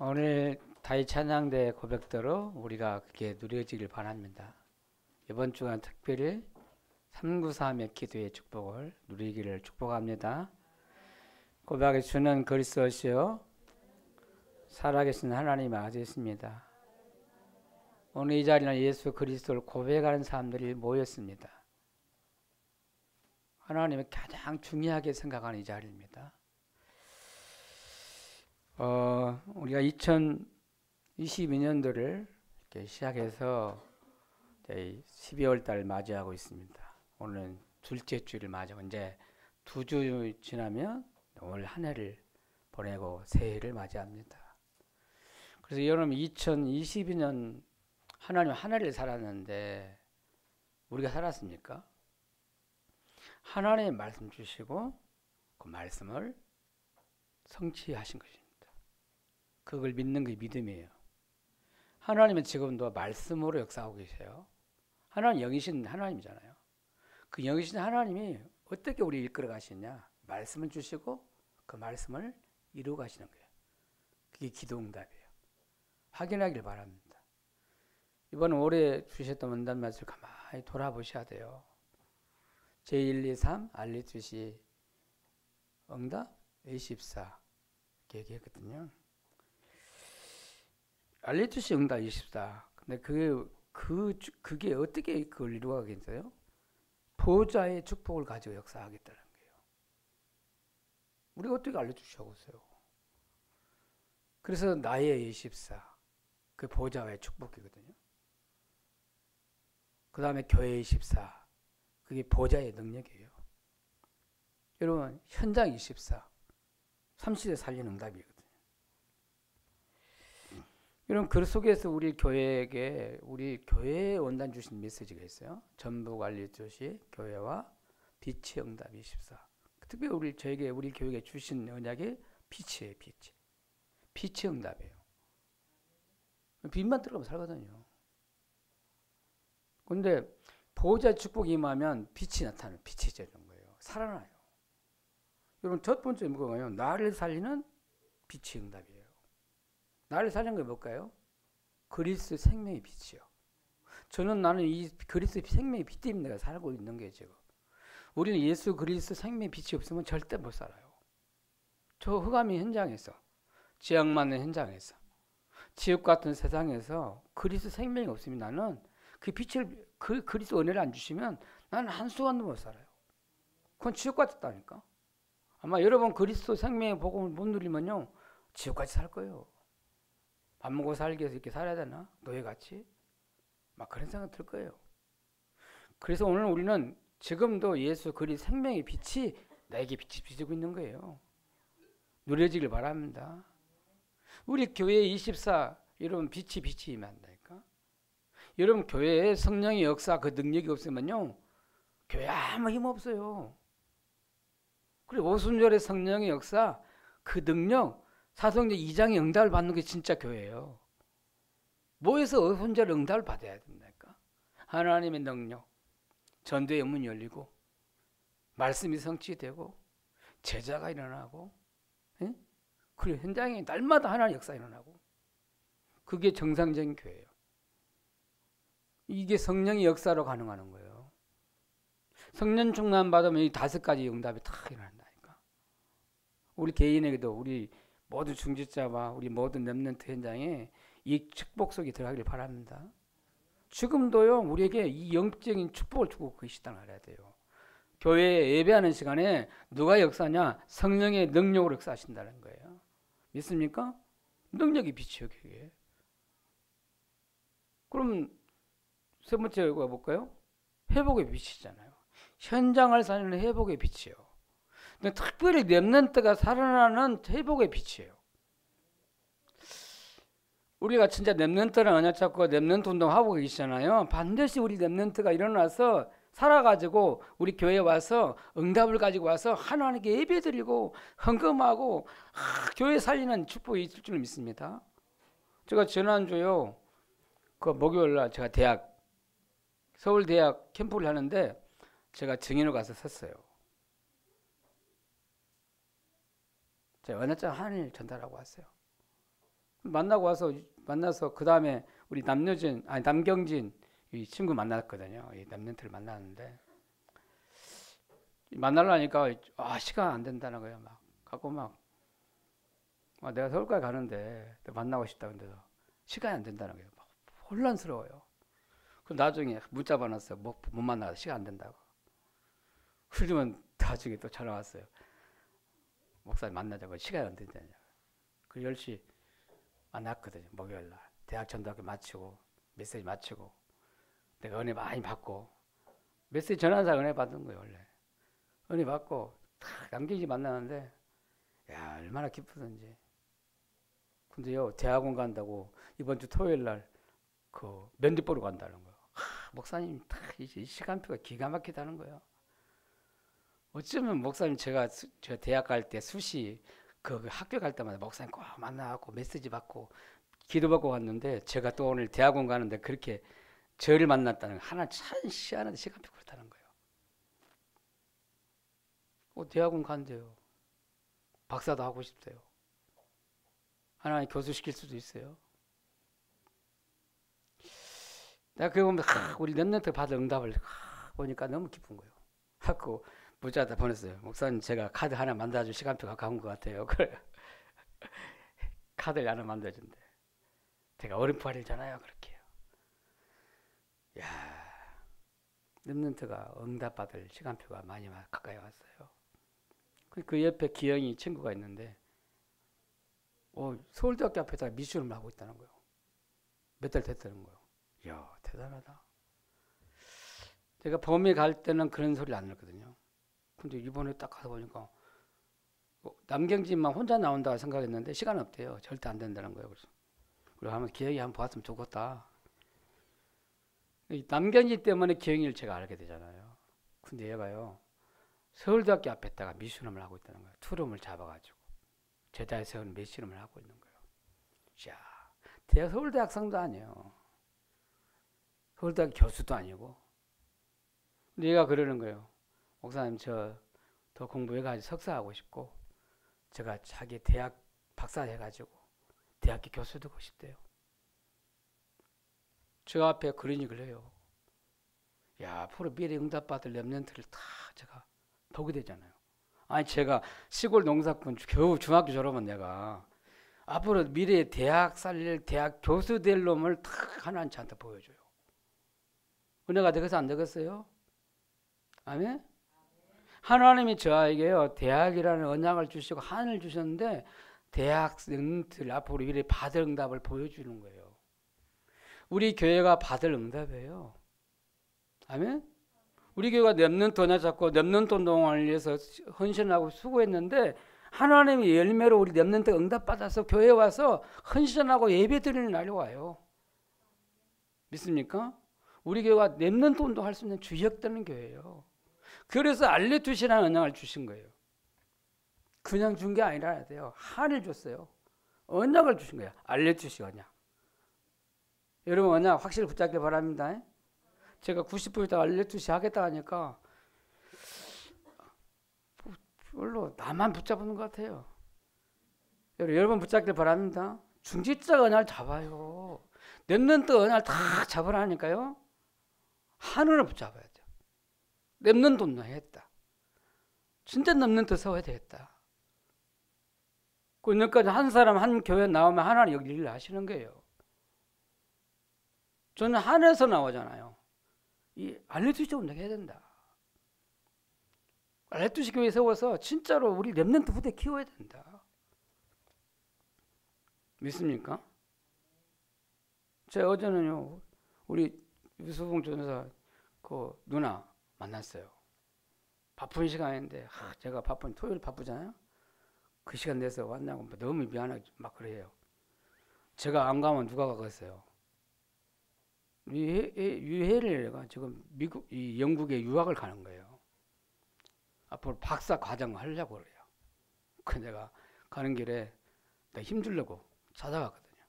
오늘 다이 찬양대 고백대로 우리가 그렇게 누려지길 바랍니다. 이번 주간 특별히 393의 기도의 축복을 누리기를 축복합니다. 고백의 주는 그리스도시요 살아계신 하나님의 아들이십니다. 오늘 이 자리는 예수 그리스도를 고백하는 사람들이 모였습니다. 하나님이 가장 중요하게 생각하는 이 자리입니다. 우리가 2022년도를 이렇게 시작해서 12월 달 맞이하고 있습니다. 오늘은 둘째 주를 맞이하고 이제 2주 지나면 올 한 해를 보내고 새해를 맞이합니다. 그래서 여러분 2022년 하나님 한 해를 살았는데 우리가 살았습니까? 하나님의 말씀 주시고 그 말씀을 성취하신 것입니다. 그걸 믿는 게 믿음이에요. 하나님은 지금도 말씀으로 역사하고 계세요. 하나님 영이신 하나님이잖아요. 그 영이신 하나님이 어떻게 우리 이끌어 가시냐? 말씀을 주시고 그 말씀을 이루어 가시는 거예요. 그게 기도응답이에요. 확인하길 바랍니다. 이번 올해 주셨던 응답 말씀을 가만히 돌아보셔야 돼요. 제1, 2, 3 알리투시 응답 24 이렇게 얘기했거든요. 알리투시 응답 24. 근데 그게 어떻게 그걸 이루어가겠어요? 보좌의 축복을 가지고 역사하겠다는 거예요. 우리가 어떻게 알려주시겠어요? 그래서 나의 24. 그 보좌의 축복이거든요. 그 다음에 교회 24. 그게 보좌의 능력이에요. 여러분 현장 24. 30대 살리는 응답이거든요. 여러분 그 속에서 우리 교회에게 우리 교회에 원단 주신 메시지가 있어요. 전북 알리투시 교회와 빛의 응답 24. 특별히 저에게 우리 교회에 주신 언약이 빛이에요. 빛의 응답이에요. 빛만 들어가면 살거든요. 근데 보호자 축복이 임하면 빛이 나타나요. 빛이 되는 거예요. 살아나요. 여러분 첫 번째 뭐예요? 나를 살리는 빛의 응답이에요. 나를 살린 게 뭘까요? 그리스도 생명의 빛이요. 나는 이 그리스도 생명의 빛 때문에 내가 살고 있는 거예요. 지금. 우리는 예수 그리스도 생명의 빛이 없으면 절대 못 살아요. 저 흑암의 현장에서, 지역 많은 현장에서, 지옥 같은 세상에서 그리스도 생명이 없으면 나는 그 빛을 그리스도 은혜를 안 주시면 나는 한순간도 못 살아요. 그건 지옥 같았다니까. 아마 여러분 그리스도 생명의 복음을 못 누리면요 지옥같이 살 거예요. 밥 먹고 살기 위해서 이렇게 살아야 되나? 노예같이? 막 그런 생각 들 거예요. 그래서 오늘 우리는 지금도 예수 그리스도 생명의 빛이 나에게 빛이 비추고 있는 거예요. 누려지길 바랍니다. 우리 교회 24 여러분 빛이 임한다니까. 여러분 교회에 성령의 역사 그 능력이 없으면요 교회 아무 힘 없어요. 그리고 오순절의 성령의 역사 그 능력 사도행전 2장의 응답을 받는 게 진짜 교회예요. 뭐에서 오순절 응답을 받아야 된다니까. 하나님의 능력, 전도의 문이 열리고 말씀이 성취되고 제자가 일어나고, 예? 그리고 현장에 날마다 하나님의 역사 일어나고, 그게 정상적인 교회예요. 이게 성령의 역사로 가능한 거예요. 성령 충만 받으면 이 5가지 응답이 다 일어난다니까. 우리 개인에게도 우리 모든 중직자와 우리 모든 렘넌트 현장에 이 축복 속에 들어가기를 바랍니다. 지금도요 우리에게 이 영적인 축복을 주고 계시다는 걸 알아야 돼요. 교회에 예배하는 시간에 누가 역사냐? 성령의 능력으로 역사하신다는 거예요. 믿습니까? 능력이 빛이요 그게. 그럼 세 번째가 볼까요? 회복의 빛이잖아요. 현장을 살리는 회복의 빛이요. 근데 특별히 렘넌트가 살아나는 회복의 빛이에요. 우리가 진짜 렘넌트랑 언약 잡고 렘넌트 운동하고 계시잖아요. 반드시 우리 렘넌트가 일어나서 살아가지고 우리 교회에 와서 응답을 가지고 와서 하나님께 예배드리고 헌금하고 교회 살리는 축복이 있을 줄 믿습니다. 제가 지난주요 그 목요일날 제가 서울대학 캠프를 하는데 제가 증인으로 가서 섰어요. 제가 언약장 하나를 전달하고 왔어요. 만나서 그 다음에 우리 남경진 이 친구 만났거든요. 이 남년트를 만났는데 만나려니까 시간 안 된다는 거예요. 막 갖고 내가 서울까지 가는데 만나고 싶다 근데도 시간이 안 된다는 거예요. 막 혼란스러워요. 그럼 나중에 문자 받았어요. 못 만나서 시간 안 된다고. 그러면 나중에 또 전화 왔어요. 목사님 만나자고 시간이 안 된다냐. 그 10시 만났거든요. 목요일날 대학 전도학교 마치고 메시지 마치고 내가 은혜 많이 받고 메시지 전환사 은혜 받은 거예요. 원래 은혜 받고 남경지 만나는데 야 얼마나 기쁘던지. 근데요 대학원 간다고 이번 주 토요일날 그 면접 보러 간다는 거예요. 목사님 이 시간표가 기가 막히다는 거예요. 어쩌면 목사님 제가 대학 갈 때 수시 그 학교 갈 때마다 목사님 꼭 만나고 메시지 받고 기도받고 갔는데 제가 또 오늘 대학원 가는데 그렇게 저를 만났다는 거 하나 참 희한한데 시간표 그렇다는 거예요. 대학원 간대요. 박사도 하고 싶대요. 하나님 교수 시킬 수도 있어요. 내가 그거 보면 우리 랩런트 받은 응답을 보니까 너무 기쁜 거예요. 하고 문자다 보냈어요. 목사님 제가 카드 하나 만들어줄 시간표가 가까운 것 같아요. 그래 카드를 하나 만들어준대. 제가 어림푸아리잖아요. 그렇게요. 야, 랩런트가 응답받을 시간표가 많이 가까이 왔어요. 그 옆에 기영이 친구가 있는데 서울대학교 앞에다 미션을 하고 있다는 거예요. 몇 달 됐다는 거예요. 이야 대단하다. 제가 범위 갈 때는 그런 소리를 안 했거든요. 근데 이번에 딱 가서 보니까 남경진만 혼자 나온다고 생각했는데 시간 없대요. 절대 안 된다는 거예요. 그래서 한번 기영이 한번 보았으면 좋겠다. 남경진 때문에 기영이를 제가 알게 되잖아요. 근데 얘가요 서울대학교 앞에다가 미션을 하고 있다는 거예요. 투룸을 잡아가지고 제자에 세우는 미션을 하고 있는 거예요. 자, 서울대 학생도 아니에요. 서울대학 교수도 아니고. 근데 얘가 그러는 거예요. 목사님 저 더 공부해가지고 석사하고 싶고 제가 자기 대학 박사 해가지고 대학교 교수 되고 싶대요. 저 앞에 그런 얘기를 해요. 야, 앞으로 미래 응답받을 랩런트를 다 제가 보게 되잖아요. 아니 제가 시골 농사꾼 겨우 중학교 졸업한 내가 앞으로 미래에 대학 살릴 대학 교수 될 놈을 탁 하나님 저한테 보여줘요. 은혜가 되겠어 안 되겠어요? 아멘? 하나님이 저에게요 대학이라는 언약을 주시고 하늘을 주셨는데 대학생들 앞으로 미래에 받을 응답을 보여주는 거예요. 우리 교회가 받을 응답이에요. 아멘? 우리 교회가 랩런트 언약 잡고 랩런트 운동을 위해서 헌신하고 수고했는데 하나님의 열매로 우리 랩런트 응답받아서 교회에 와서 헌신하고 예배드리는 날이 와요. 믿습니까? 우리 교회가 랩런트 운동할 수 있는 주역되는 교회예요. 그래서 알레투시라는 언약을 주신 거예요. 그냥 준 게 아니라 돼요. 한을 줬어요. 언약을 주신 거예요. 알레투시 언약. 여러분 언약 확실히 붙잡기 바랍니다. 제가 90분 있다가 알레투시 하겠다 하니까 별로 나만 붙잡는 것 같아요. 여러분 붙잡길 바랍니다. 중지자 언약을 잡아요. 랩런트 언약을 다 잡으라니까요. 하늘을 붙잡아야 돼요. 랩런트 운동했다. 진짜 랩런트 세워야 되겠다. 그 여기까지 한 사람 한 교회 나오면 하나님 여기 일을 하시는 거예요. 저는 하늘에서 나오잖아요. 이 알레투시 운동 해야 된다. 알레투시 교회 세워서 진짜로 우리 랩런트 부대 키워야 된다. 믿습니까? 제가 어제는요 우리 유수봉 전사 그 누나 만났어요. 바쁜 시간인데 제가 토요일 바쁘잖아요. 그 시간 내서 왔냐고 너무 미안하게 막 그래요. 제가 안 가면 누가 가겠어요? 유해를 지금 영국에 유학을 가는 거예요. 앞으로 박사 과정 하려고 그래요. 그 내가 가는 길에 내가 힘주려고 찾아갔거든요.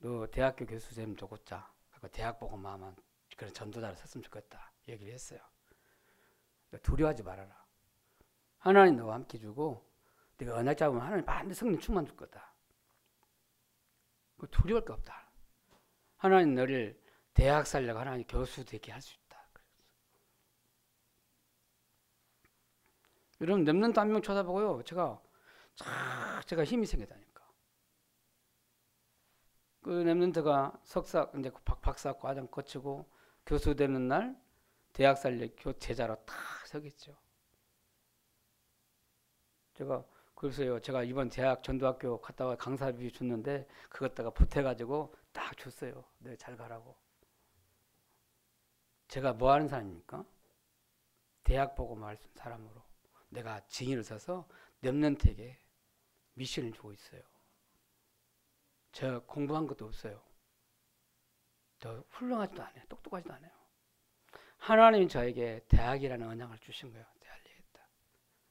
너 대학교 교수 선생님 좋겠자. 대학 보고 마음은 그런 전도자를 썼으면 좋겠다. 얘기를 했어요. 두려워하지 말아라. 하나님 너와 함께 주고 네가 언약 잡으면 하나님 반드시 성령 충만 줄 거다. 두려울 거 없다. 하나님 너를 대학 살려고 하나님 교수 되게 할 수 있다. 여러분 랩런트 한 명 쳐다보고요. 제가 힘이 생기다니까. 그 랩런트가 석사 이제 박사 과정 거치고 교수 되는 날 대학 살려 제자로 딱 서겠죠. 제가 이번 대학 전도학교 갔다가 강사비 줬는데 그것다가 보태가지고 딱 줬어요. 네, 잘 가라고. 제가 뭐 하는 사람입니까? 대학 보고 말씀 사람으로 내가 증인을 서서 랩런트에게 미션을 주고 있어요. 저 공부한 것도 없어요. 저 훌륭하지도 않아요. 똑똑하지도 않아요. 하나님이 저에게 대학이라는 언약을 주신 거예요. 대학이겠다.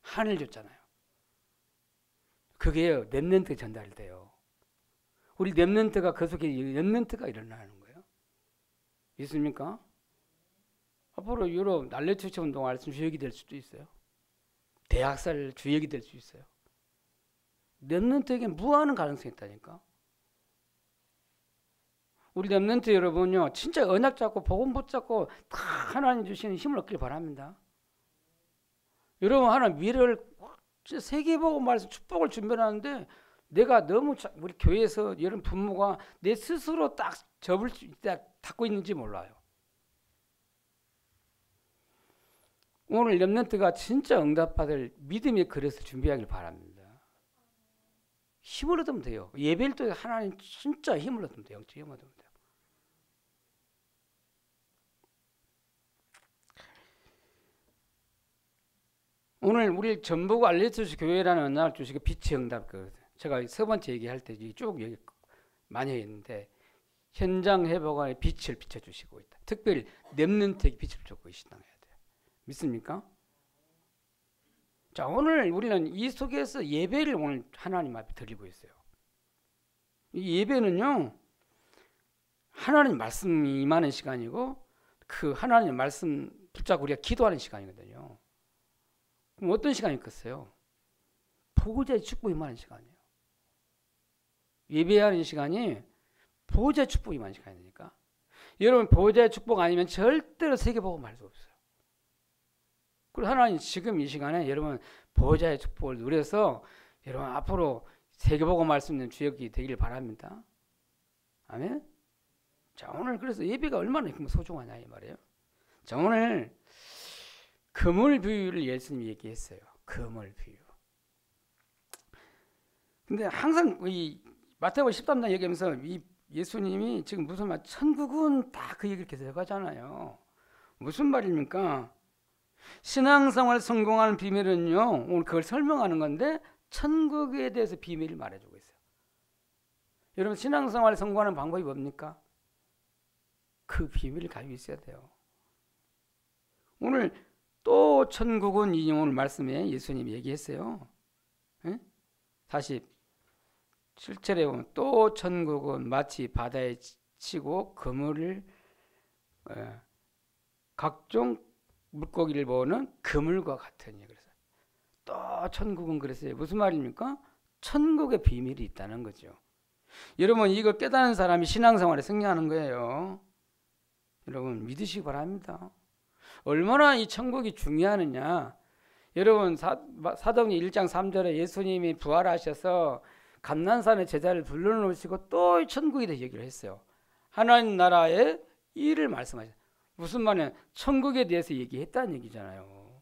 하늘 줬잖아요. 그게 랩런트에 전달돼요. 우리 랩런트가 그 속에 랩런트가 일어나는 거예요. 있습니까? 앞으로 유럽 날레투치 운동 말씀 주역이 될 수도 있어요. 대학살 주역이 될 수 있어요. 랩런트에게 무한한 가능성이 있다니까. 우리 랩런트 여러분요, 진짜 언약 잡고 복음 붙잡고 다 하나님 주시는 힘을 얻길 바랍니다. 여러분 하나님 미래를 세계복음 말씀 축복을 준비하는데 내가 너무 우리 교회에서 여러분 부모가 내 스스로 딱 접을 수 있다 닫고 있는지 몰라요. 오늘 랩런트가 진짜 응답받을 믿음의 그릇을 준비하길 바랍니다. 힘을 얻으면 돼요. 예배일 때 하나님 진짜 힘을 얻으면 돼요. 힘을 얻으면 돼요. 오늘 우리 전북 알레투스 교회라는 언약을 주시고 빛의 응답 제가 세 번째 얘기할 때 쭉 얘기 많이 했는데 현장 회복안에 빛을 비춰주시고 있다. 특별히 랩런트에게 빛을 주고 계신다 해야 돼요. 믿습니까? 자, 오늘 우리는 이 속에서 예배를 오늘 하나님 앞에 드리고 있어요. 이 예배는요, 하나님 말씀이 임하는 시간이고 그 하나님 말씀 붙잡고 우리가 기도하는 시간이거든요. 그럼 어떤 시간이 있겠어요? 보호자의 축복이 임하는 시간이에요. 예배하는 시간이 보호자의 축복이 임하는 시간이니까. 여러분 보호자의 축복 아니면 절대로 세계복음 할 수 없어요. 그리고 하나님 지금 이 시간에 여러분 보호자의 축복을 누려서 여러분 앞으로 세계복음 말씀 있는 주역이 되길 바랍니다. 아멘. 자, 오늘 그래서 예배가 얼마나 소중하냐 이 말이에요. 자, 오늘 그물 비유를 예수님이 얘기했어요. 그물 비유. 근데 항상 이 마태복음 13장 얘기하면서 이 예수님이 지금 무슨 말 천국은 다 그 얘기를 계속 하잖아요. 무슨 말입니까? 신앙생활 성공하는 비밀은요, 오늘 그걸 설명하는 건데 천국에 대해서 비밀을 말해주고 있어요. 여러분 신앙생활 성공하는 방법이 뭡니까? 그 비밀을 가지고 있어야 돼요. 오늘 또 천국은 이 오늘 말씀에 예수님이 얘기했어요. 47절에 보면 또 천국은 마치 바다에 치고 그물을 각종 물고기를 보는 그물과 같으니. 그래서 또 천국은 그랬어요. 무슨 말입니까? 천국의 비밀이 있다는 거죠. 여러분 이걸 깨닫는 사람이 신앙생활에 승리하는 거예요. 여러분 믿으시기 바랍니다. 얼마나 이 천국이 중요하느냐. 여러분 사도행전 1장 3절에 예수님이 부활하셔서 감난산의 제자를 불러놓으시고 또 천국에 대해 얘기를 했어요. 하나님 나라의 일을 말씀하셨어요. 무슨 말이냐? 천국에 대해서 얘기했다는 얘기잖아요.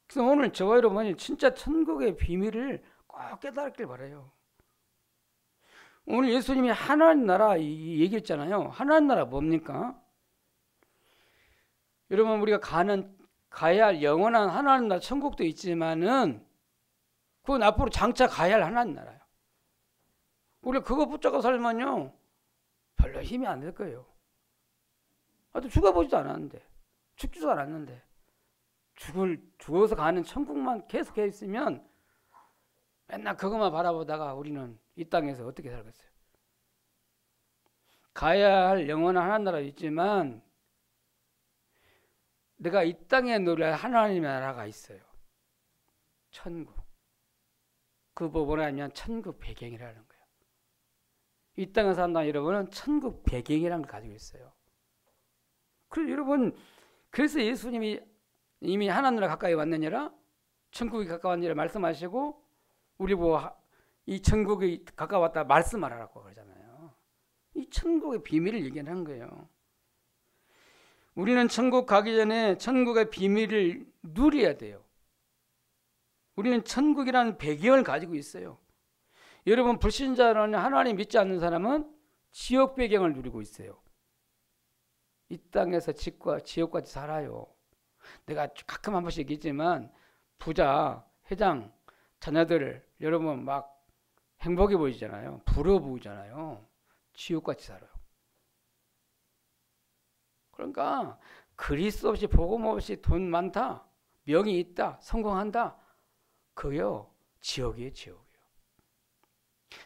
그래서 오늘 저와 여러분이 진짜 천국의 비밀을 꼭 깨달았길 바라요. 오늘 예수님이 하나님 나라 얘기했잖아요. 하나님 나라 뭡니까? 여러분 우리가 가야 할 영원한 하나님 나라 천국도 있지만은 그건 앞으로 장차 가야 할 하나님 나라예요. 우리가 그거 붙잡고 살면요 별로 힘이 안 될 거예요. 아직 죽어보지도 않았는데, 죽지도 않았는데 죽어서 가는 천국만 계속해 있으면 맨날 그것만 바라보다가 우리는 이 땅에서 어떻게 살겠어요? 가야 할 영원한 하나님 나라 있지만 내가 이 땅에 누릴 하나님의 나라가 있어요. 천국. 그 뭐냐면 천국 배경이라는 거예요. 이 땅에 산다는 여러분은 천국 배경이라는 걸 가지고 있어요. 그래서 여러분, 그래서 예수님이 이미 하나님과 가까이 왔느니라, 천국이 가까웠느니라 말씀하시고, 우리 이 천국이 가까웠다 말씀하라고 그러잖아요. 이 천국의 비밀을 얘기하는 거예요. 우리는 천국 가기 전에 천국의 비밀을 누려야 돼요. 우리는 천국이라는 배경을 가지고 있어요. 여러분, 불신자는 하나님 믿지 않는 사람은 지옥 배경을 누리고 있어요. 이 땅에서 지옥같이 살아요. 내가 가끔 한 번씩 얘기했지만 부자, 회장, 자녀들 여러분 막 행복해 보이잖아요. 부러워 보이잖아요. 지옥같이 살아요. 그러니까 그리스도 없이 복음 없이 돈 많다, 명이 있다, 성공한다, 그게요 지옥이에요. 지옥이에요.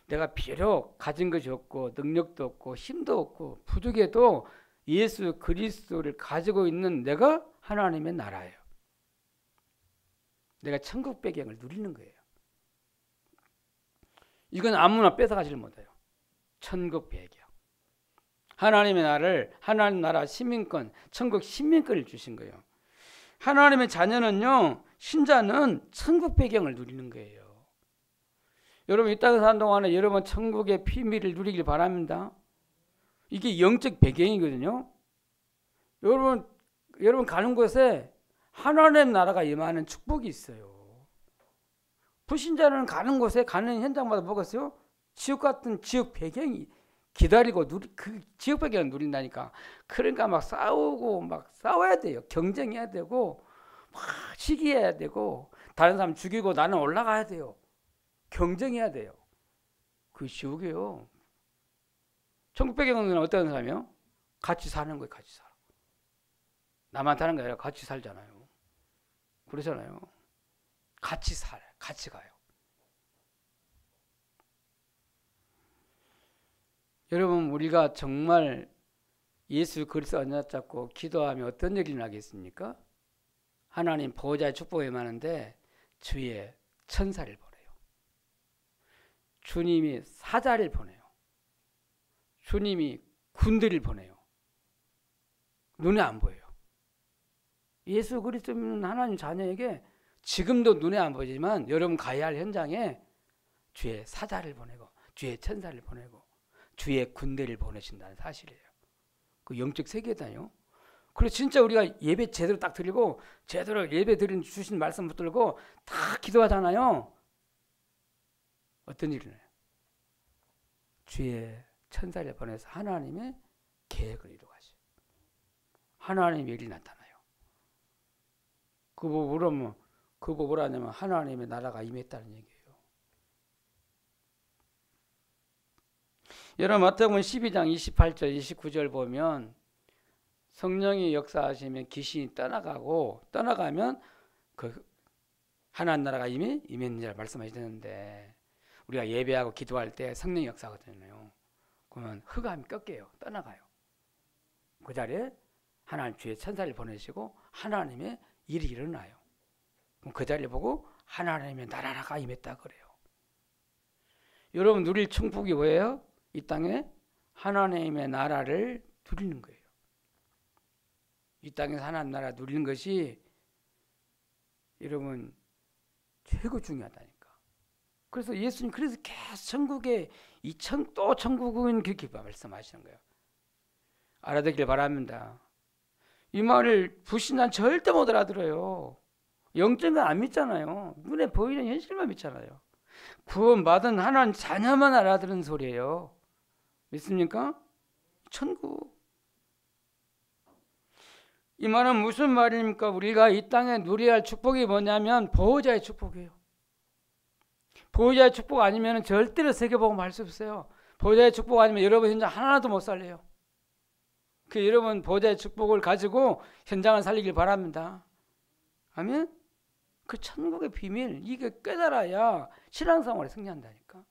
내가 비록 가진 것이 없고 능력도 없고 힘도 없고 부족해도 예수 그리스도를 가지고 있는 내가 하나님의 나라예요. 내가 천국 배경을 누리는 거예요. 이건 아무나 뺏어가지를 못해요. 천국 배경. 하나님의 나라를, 하나님 나라 시민권, 천국 시민권을 주신 거예요. 하나님의 자녀는요, 신자는 천국 배경을 누리는 거예요. 여러분, 이 땅에 사는 동안에 여러분 천국의 비밀을 누리길 바랍니다. 이게 영적 배경이거든요. 여러분 가는 곳에 하나님의 나라가 임하는 축복이 있어요. 불신자는 가는 곳에, 가는 현장마다 뭐가 있어요? 지옥 같은 지옥 배경이 기다리고 그 지옥 배경을 누린다니까. 그러니까 막 싸우고 막 싸워야 돼요. 경쟁해야 되고 막 시기해야 되고 다른 사람 죽이고 나는 올라가야 돼요. 경쟁해야 돼요. 그게 지옥이에요. 천국 배경은 어떤 사람이요? 같이 사는 거예요. 같이 살아. 나만 사는 게 아니라 같이 살잖아요. 그러잖아요. 같이 살아요. 같이 가요. 여러분, 우리가 정말 예수 그리스도 언약 잡고 기도하면 어떤 일이 나겠습니까? 하나님 보호자의 축복이 많은데 주의 천사를 보내요. 주님이 사자를 보내요. 주님이 군대를 보내요. 눈에 안 보여요. 예수 그리스도 믿는 하나님 자녀에게 지금도 눈에 안 보이지만 여러분 가야 할 현장에 주의 사자를 보내고 주의 천사를 보내고 주의 군대를 보내신다는 사실이에요. 그 영적 세계다요. 그래서 진짜 우리가 예배 제대로 딱 드리고 제대로 예배 드린 주신 말씀 붙들고 다 기도하잖아요. 어떤 일이 나요? 주의 천사를 보내서 하나님의 계획을 이루어가죠. 하나님의 일이 나타나요. 그거 뭐라냐면 하나님의 나라가 임했다는 얘기예요. 여러분 마태복음 12장 28절 29절 보면 성령이 역사하시면 귀신이 떠나가면 그 하나님 나라가 이미 임했느니라 말씀하시는데 우리가 예배하고 기도할 때 성령이 역사하거든요. 그러면 흑암이 꺾여요. 떠나가요. 그 자리에 하나님 주의 천사를 보내시고 하나님의 일이 일어나요. 그럼 그 자리를 보고 하나님의 나라가 임했다 그래요. 여러분 누릴 천국이 뭐예요? 이 땅에 하나님의 나라를 누리는 거예요. 이 땅에서 하나님 나라 누리는 것이 여러분 최고 중요하다니까. 그래서 예수님 그래서 계속 천국에 또 천국은 그렇게 말씀하시는 거예요. 알아듣기를 바랍니다. 이 말을 불신자는 절대 못 알아들어요. 영적인 안 믿잖아요. 눈에 보이는 현실만 믿잖아요. 구원받은 하나님 자녀만 알아들은 소리예요. 믿습니까? 천국. 이 말은 무슨 말입니까? 우리가 이 땅에 누려야 할 축복이 뭐냐면 보호자의 축복이에요. 보호자의 축복 아니면 절대로 세계복음 할 수 없어요. 보호자의 축복 아니면 여러분 현장 하나도 못 살려요. 그 여러분 보호자의 축복을 가지고 현장을 살리길 바랍니다. 아멘? 그 천국의 비밀 이게 깨달아야 신앙생활에 승리한다니까.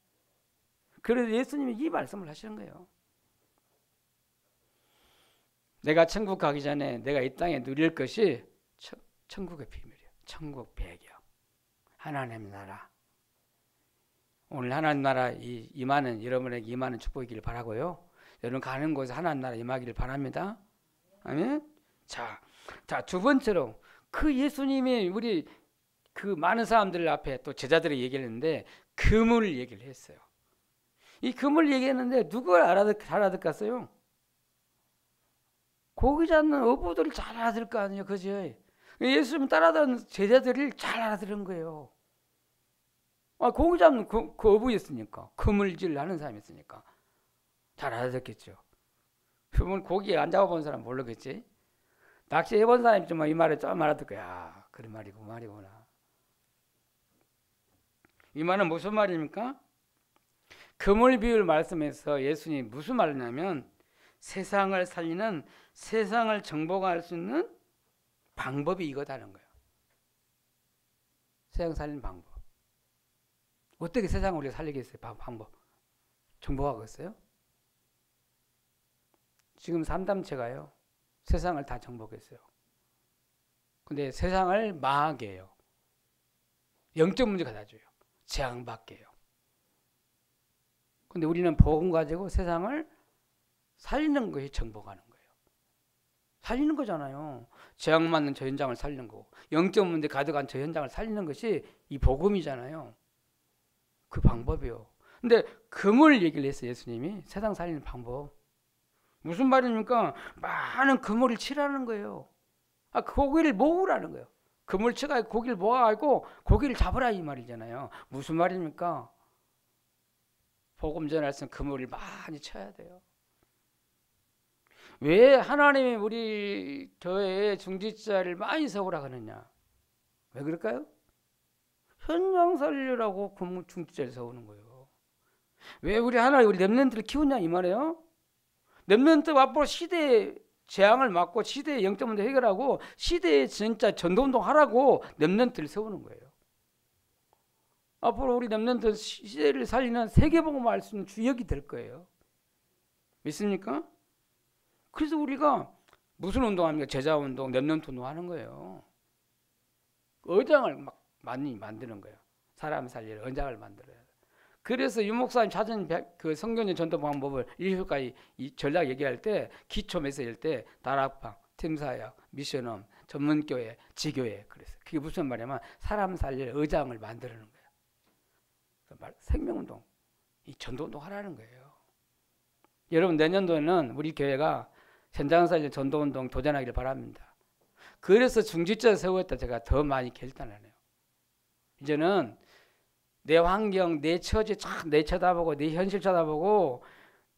그래서 예수님이 이 말씀을 하시는 거예요. 내가 천국 가기 전에 내가 이 땅에 누릴 것이 천국의 비밀이에요. 천국 배경. 하나님 나라. 오늘 하나님 나라 임하는 여러분에게 임하는 축복이기를 바라고요. 여러분 가는 곳에 하나님 나라 임하기를 바랍니다. 아멘. 자, 두 번째로 그 예수님이 우리 그 많은 사람들 앞에 또 제자들이 얘기를 했는데 그물 얘기를 했어요. 이 그물 얘기했는데 누가 잘 알아듣겠어요? 고기 잡는 어부들이 잘 알아들 거 아니에요, 그죠? 예수님 따라다니는 제자들이 잘 알아들은 거예요. 고기 잡는 그 어부였으니까, 그물질 하는 사람이었으니까 잘 알아듣겠죠. 그러면 고기 안 잡아본 사람 모르겠지. 낚시 해본 사람이 좀 이 말에 좀 알아듣고, 야, 그런 말이고 말이구나. 이 말은 무슨 말입니까? 그물 비유를 말씀해서 예수님이 무슨 말을 하냐면 세상을 살리는, 세상을 정복할 수 있는 방법이 이거다는 거예요. 세상 살리는 방법. 어떻게 세상을 우리가 살리겠어요? 방법. 정복하겠어요? 지금 삼담체가요. 세상을 다 정복했어요. 근데 세상을 망하게 해요. 영적 문제 갖다 줘요. 재앙받게 해요. 근데 우리는 복음 가지고 세상을 살리는 것이 정복하는 거예요. 살리는 거잖아요. 재앙 맞는 저 현장을 살리는 거고, 영적 문제 가득한 저 현장을 살리는 것이 이 복음이잖아요. 그 방법이요. 근데 그물 얘기를 했어요. 예수님이 세상 살리는 방법. 무슨 말입니까? 많은 그물을 치라는 거예요. 고기를 모으라는 거예요. 그물 치가 고기를 모아가지고 고기를 잡으라 이 말이잖아요. 무슨 말입니까? 복음 전할 수 있는 그물을 많이 쳐야 돼요. 왜 하나님이 우리 교회에 중직자를 많이 세우라 하느냐? 왜 그럴까요? 현장 살리라고 중직자를 세우는 거예요. 왜 우리 렘넌트를 키우냐 이 말이에요. 렘넌트 앞으로 시대의 재앙을 막고 시대의 영적 문제 해결하고 시대에 진짜 전도운동 하라고 렘넌트를 세우는 거예요. 앞으로 우리 렘넌트 시대를 살리는 세계복음을 알 수 있는 주역이 될 거예요. 믿습니까? 그래서 우리가 무슨 운동합니까? 제자운동, 렘넌트 운동 하는 거예요. 의장을 막 많이 만드는 거예요. 사람 살리는 의장을 만들어야 돼요. 그래서 유 목사님 찾은 그 성경적 전도 방법을 1회까지 이 전략 얘기할 때 기초 메시지일 때 다락방, 팀사역, 미션홈, 전문교회, 지교회 그래서 그게 무슨 말이냐면 사람 살릴 의장을 만드는 거예요. 생명운동, 이 전도운동 하라는 거예요. 여러분 내년도에는 우리 교회가 현장 살릴 전도운동 도전하기를 바랍니다. 그래서 중직자 세우겠다 제가 더 많이 결단하네요. 이제는 내 환경, 내 처지 내 쳐다보고 내 현실 쳐다보고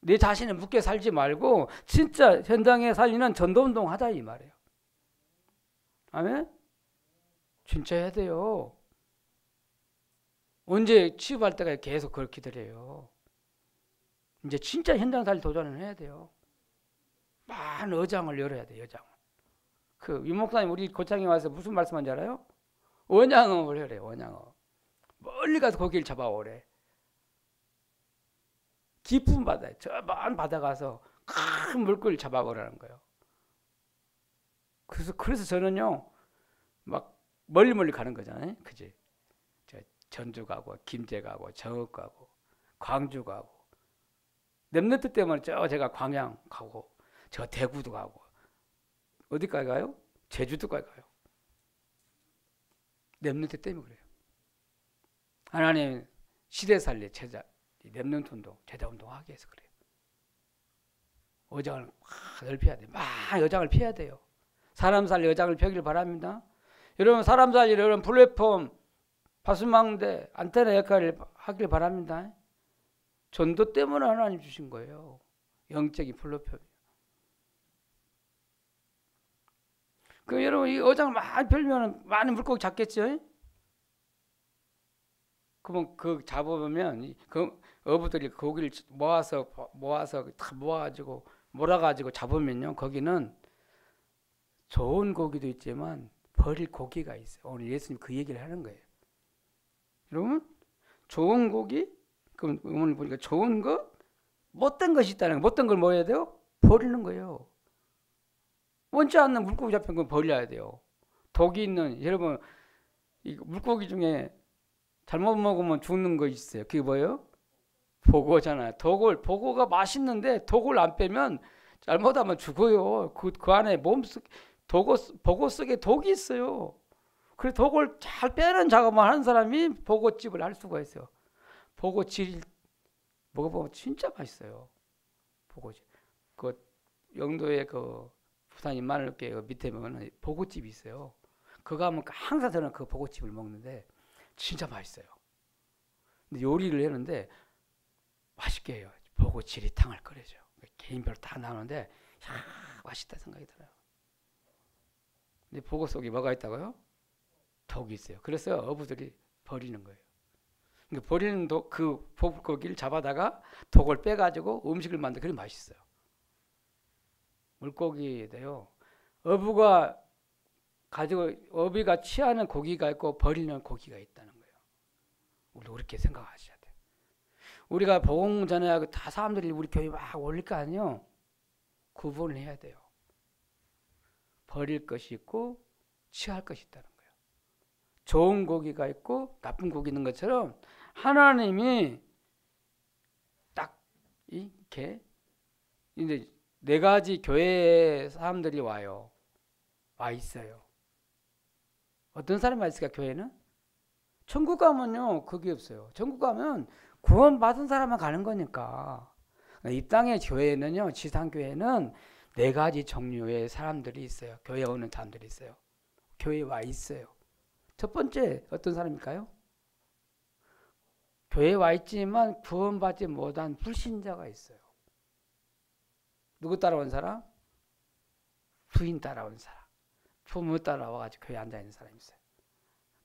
내 자신을 묶여 살지 말고 진짜 현장에 살리는 전도운동 하자 이 말이에요. 아멘? 진짜 해야 돼요. 언제 취업할 때가 계속 그렇게 기다려요. 이제 진짜 현장 살리 도전을 해야 돼요. 많은 의장을 열어야 돼요. 의장을. 그 유목사님 우리 고창에 와서 무슨 말씀한지 알아요? 원양업을 해래. 원양업. 멀리 가서 고기를 잡아오래. 깊은 바다에 저 먼 바다 가서 큰 물고기를 잡아오라는 거예요. 그래서 저는요 막 멀리 가는 거잖아요. 그지? 저 전주 가고 김제 가고 정읍 가고 광주 가고 렘넌트 때문에 제가 광양 가고 저 대구도 가고 어디까지 가요? 제주도까지 가요. 렘넌트 때문에 그래요. 하나님 시대 살리 제자 렘넌트 운동, 제자 운동 하기 위해서 그래요. 의장을 확 넓혀야 돼요. 막 의장을 펴야 돼요. 사람 살리 의장을 펴기를 바랍니다. 여러분 사람 살리 여러분 플랫폼, 파수망대, 안테나 역할을 하길 바랍니다. 전도 때문에 하나님 주신 거예요. 영적인 플랫폼. 그 여러분 이 의장을 많이 펴면 많은 물고기 잡겠죠? 그러면 그 잡아보면 그 어부들이 고기를 모아서 다 모아가지고 몰아가지고 잡으면요 거기는 좋은 고기도 있지만 버릴 고기가 있어요. 오늘 예수님 그 얘기를 하는 거예요. 여러분 좋은 고기 그럼 오늘 보니까 좋은 거 못된 것이 있다는 거. 못된 걸 뭐 해야 돼요? 버리는 거예요. 원치 않는 물고기 잡힌 건 버려야 돼요. 독이 있는 여러분 이 물고기 중에 잘못 먹으면 죽는 거 있어요. 그게 뭐예요? 보고잖아요. 보고가 맛있는데 독을 안 빼면 잘못하면 죽어요. 그 안에 보고 속에 독이 있어요. 그래서 독을 잘 빼는 작업만 하는 사람이 보고집을 할 수가 있어요. 보고질 먹어보면 진짜 맛있어요. 보고집. 그 영도에 그 부산 인마늘교 밑에 보면 보고집이 있어요. 그거 하면 항상 저는 그 보고집을 먹는데 진짜 맛있어요. 근데 요리를 했는데 맛있게 해요. 보고지리탕을 끓여줘요. 개인별로 다 나오는데 야, 맛있다 생각이 들어요. 근데 보고 속에 뭐가 있다고요? 독이 있어요. 그래서 어부들이 버리는 거예요. 그러니까 버리는 그 보고기를 잡아다가 독을 빼가지고 음식을 만들어 그게 맛있어요. 물고기인데요. 어비가 취하는 고기가 있고 버리는 고기가 있다는 거예요. 우리 그렇게 생각하셔야 돼요. 우리가 복음 전에 다 사람들이 우리 교회 막 올릴 거 아니에요. 구분을 해야 돼요. 버릴 것이 있고 취할 것이 있다는 거예요. 좋은 고기가 있고 나쁜 고기 있는 것처럼 하나님이 딱 이렇게 이제 네 가지 교회 사람들이 와요. 와 있어요. 어떤 사람이 와 있을까 교회는? 천국 가면요 그게 없어요. 천국 가면 구원 받은 사람만 가는 거니까. 이 땅의 교회는요, 지상 교회는 네 가지 종류의 사람들이 있어요. 교회 오는 사람들이 있어요. 교회에 와 있어요. 첫 번째 어떤 사람일까요? 교회에 와 있지만 구원받지 못한 불신자가 있어요. 누구 따라온 사람? 부인 따라온 사람. 부모 따라와가지고 교회에 앉아있는 사람이 있어요.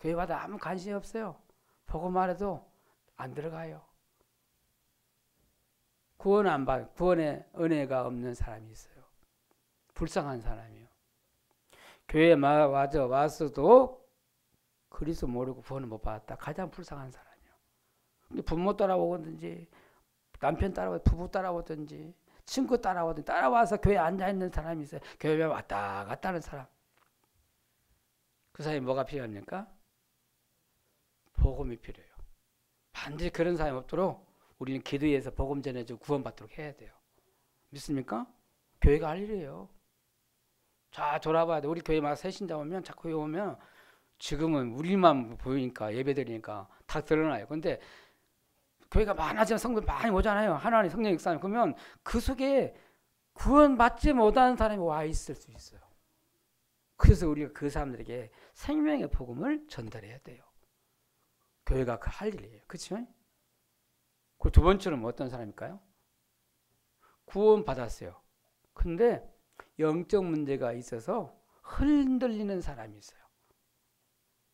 교회 와도 아무 관심이 없어요. 보고 말해도 안 들어가요. 구원의 은혜가 없는 사람이 있어요. 불쌍한 사람이에요. 교회에 와서도 그리스도 모르고 구원을 못 받았다. 가장 불쌍한 사람이에요. 근데 부모 따라오든지 남편 따라오든지 부부 따라오든지 친구 따라오든지 따라와서 교회에 앉아있는 사람이 있어요. 교회에 왔다 갔다 하는 사람. 그 사람이 뭐가 필요합니까? 복음이 필요해요. 반드시 그런 사람이 없도록 우리는 기도해서 복음 전해주고 구원받도록 해야 돼요. 믿습니까? 교회가 할 일이에요. 자, 돌아봐야 돼. 우리 교회 막 새신자 오면 자꾸 오면 지금은 우리만 보이니까 예배 드리니까 다 드러나요. 근데 교회가 많아지면 성도 많이 오잖아요. 하나님 성령 역사하면 그러면 그 속에 구원받지 못하는 사람이 와 있을 수 있어요. 그래서 우리가 그 사람들에게 생명의 복음을 전달해야 돼요. 교회가 그 할 일이에요. 그렇죠? 그 두 번째는 어떤 사람일까요? 구원 받았어요. 근데 영적 문제가 있어서 흔들리는 사람이 있어요.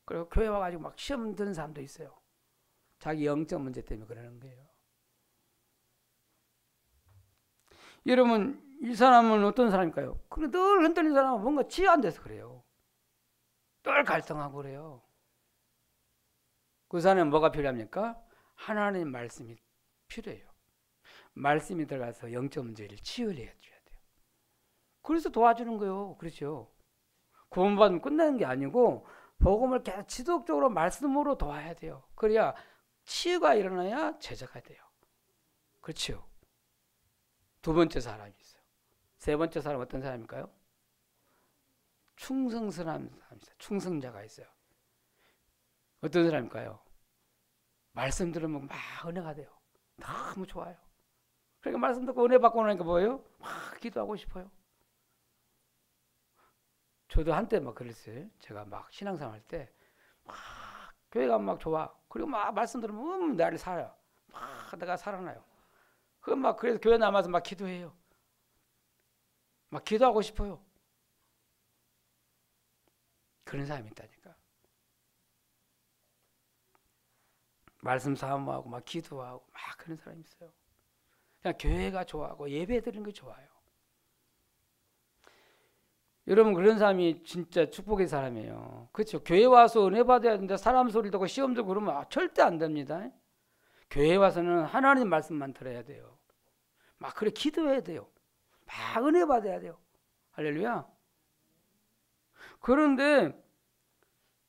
그리고 교회 와가지고 막 시험 드는 사람도 있어요. 자기 영적 문제 때문에 그러는 거예요. 여러분, 이 사람은 어떤 사람일까요? 늘 흔들리는 사람은 뭔가 지혜 안 돼서 그래요. 늘 갈등하고 그래요. 그 사람은 뭐가 필요합니까? 하나님 말씀이 필요해요. 말씀이 들어가서 영적 문제를 치유를 해줘야 돼요. 그래서 도와주는 거예요. 그렇죠? 구원받으면 끝나는 게 아니고 복음을 계속 지속적으로 말씀으로 도와야 돼요. 그래야 치유가 일어나야 제자가 돼요. 그렇죠? 두 번째 사람이 있어요. 세 번째 사람 어떤 사람일까요? 충성스러운 사람이 있어요. 충성자가 있어요. 어떤 사람일까요? 말씀 들으면 막 은혜가 돼요. 너무 좋아요. 그러니까 말씀 듣고 은혜 받고 나니까 뭐예요? 막 기도하고 싶어요. 저도 한때 막 그랬어요. 제가 막 신앙생활 할 때 막 교회가 막 좋아. 그리고 막 말씀 들으면 나를 살아요. 막 내가 살아나요. 그래서 교회 남아서 막 기도해요. 막 기도하고 싶어요. 그런 사람이 있다니까. 말씀 사모하고 막 기도하고 막 그런 사람이 있어요. 그냥 교회가 좋아하고 예배 드리는 게 좋아요. 여러분 그런 사람이 진짜 축복의 사람이에요. 그렇죠? 교회 와서 은혜 받아야 되는데 사람 소리 듣고 시험 들고 그러면 절대 안 됩니다. 교회 와서는 하나님 말씀만 들어야 돼요. 막 그래 기도해야 돼요. 막 은혜 받아야 돼요. 할렐루야. 그런데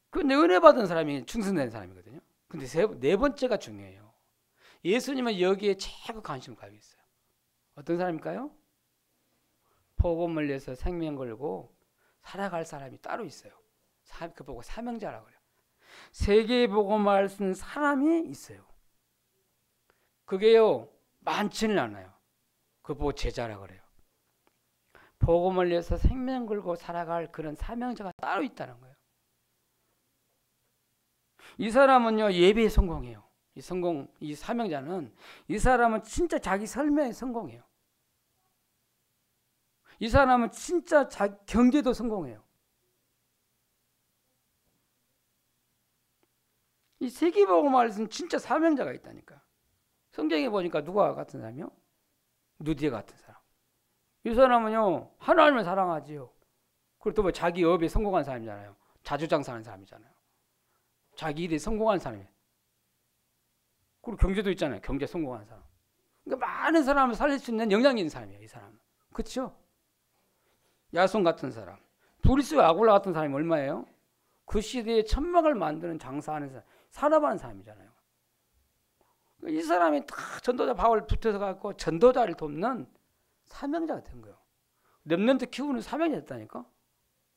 그 은혜 받은 사람이 충성된 사람이거든요. 근데 네 번째가 중요해요. 예수님은 여기에 최고 관심을 가지고 있어요. 어떤 사람일까요? 복음을 위해서 생명 걸고 살아갈 사람이 따로 있어요. 그 보고 사명자라고 그래요. 세계의 복음을 쓴 사람이 있어요. 그게요 많지는 않아요. 그 보고 제자라고 그래요. 복음을 위해서 생명 걸고 살아갈 그런 사명자가 따로 있다는 거예요. 이 사람은요 예배에 성공해요. 이 사명자는 이 사람은 진짜 자기 설명에 성공해요. 이 사람은 진짜 경제도 성공해요. 이 세계복음을 쓴 진짜 사명자가 있다니까. 성경에 보니까 누가 같은 사람이요? 누디에 같은 사람. 이 사람은요 하나님을 사랑하지요. 그리고 또 뭐 자기 업에 성공한 사람이잖아요. 자주장사하는 사람이잖아요. 자기 일에 성공한 사람이에요. 그리고 경제도 있잖아요. 경제 성공한 사람. 그러니까 많은 사람을 살릴 수 있는 역량 있는 사람이에요. 이 사람은. 그렇죠? 야손 같은 사람. 브리스와 아굴라 같은 사람이 얼마예요? 그 시대에 천막을 만드는 장사하는 사람. 산업하는 사람이잖아요. 이 사람이 다 전도자 바울 붙어서 갖고 전도자를 돕는 사명자가 된 거예요. 렘넌트 키우는 사명이 됐다니까.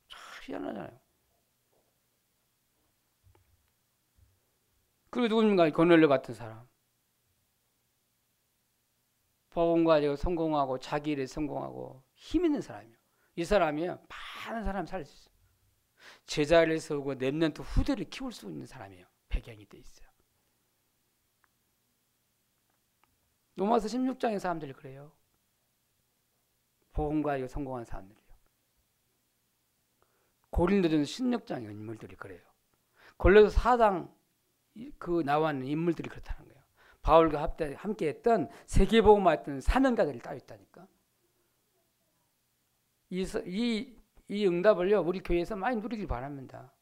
참 희한하잖아요. 그리고 누굽니까? 고넬료 같은 사람. 복음과 성공하고 자기 일에 성공하고 힘 있는 사람이에요. 이 사람이 많은 사람 살릴 수 있어요. 제자를 세우고 렘넌트 후대를 키울 수 있는 사람이에요. 배경이 돼 있어요. 로마서 16장의 사람들이 그래요. 복음과 성공한 사람들이요. 고린도전서 16장의 인물들이 그래요. 골로새 4장 그 나와 있는 인물들이 그렇다는 거예요. 바울과 함께했던 세계복음화했던 사명자들이 따로 있다니까. 이 응답을요 우리 교회에서 많이 누리길 바랍니다.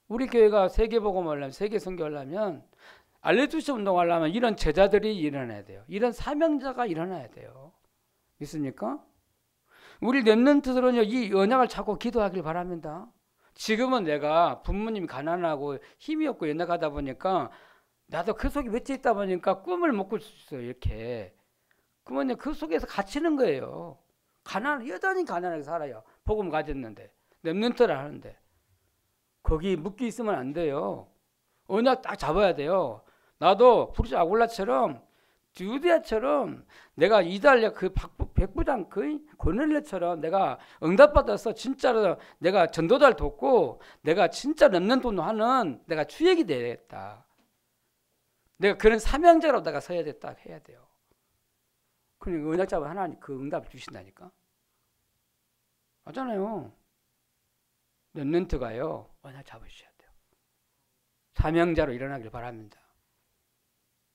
우리 교회가 세계복음을 하려면 세계 선교하려면 알레투시 운동하려면 이런 제자들이 일어나야 돼요. 이런 사명자가 일어나야 돼요. 믿습니까? 우리 렘넌트들은요 이 언약을 찾고 기도하길 바랍니다. 지금은 내가 부모님이 가난하고 힘이 없고 연약하다 보니까 나도 그 속에 맺혀 있다 보니까 꿈을 못 꿀 수 있어요. 이렇게. 그러면 그 속에서 갇히는 거예요. 여전히 가난하게 살아요. 복음 가졌는데 렘넌트를 하는데 거기 묶여 있으면 안 돼요. 언약 딱 잡아야 돼요. 나도 브리스 아굴라처럼 유대야처럼 내가 이달리아 그 백부장 그 고넬료처럼 내가 응답받아서 진짜로 내가 전도자를 돕고 내가 진짜 렘넌트 운동하는 내가 주역이 되겠다. 내가 그런 사명자로 내가 서야 됐다 해야 돼요. 그러니까 언약 잡아 하나님 그 응답을 주신다니까. 맞잖아요. 렘넌트가요 언약 잡으셔야 돼요. 사명자로 일어나길 바랍니다.